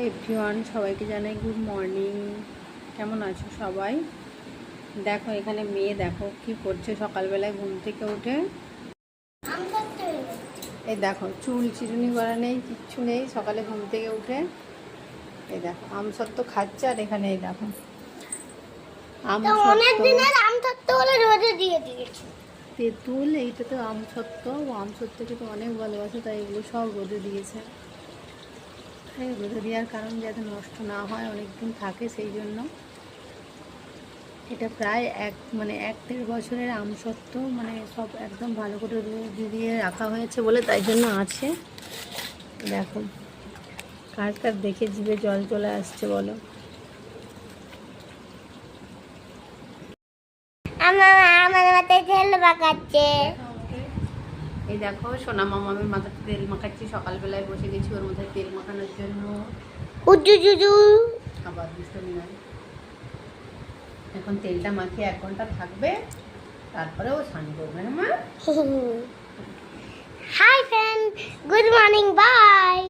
Everyone, সবাইকে জানাই good morning. কেমন আছো সবাই? দেখো এখানে মেয়ে দেখো কি করছে সকালবেলায় ঘুম থেকে উঠে। এই দেখো চুল চিরুনি করা নেই, কিচ্ছু নেই, সকালে ঘুম থেকে উঠে এই দেখো আমসত্ত্ব খাচ্ছে। আর এখানে এই দেখো তেঁতুল, এইটা তো আমসত্ত্ব। ও আমসত্ত্বকে তো অনেক ভালোবাসে, তাই এগুলো সব রোদে দিয়েছে। রোদে দেওয়ার কারণ যাতে নষ্ট না হয়, অনেক দিন থাকে, সেই জন্য। এটা প্রায় এক দেড় বছরের আমসত্ত্ব, সব একদম ভালো করে রোদে দিয়ে রাখা হয়েছে বলে তাই জন্য আছে। দেখো কার কার দেখে জিভে জল চলে আসছে বলো? আমার মাথায় তেল মাখাচ্ছে। এই দেখো সোনা মামামের মাথাতে তেল মাখাচ্ছি, সকালবেলায় বসে গেছি ওর মাথায় তেল মাখানোর জন্য। আবার দুষ্টমি নয়। এখন তেলটা মাখিয়ে 1 ঘন্টা থাকবে, তারপরে ও স্নান করবে। হ্যাঁ মা? Hi friend, good morning, by.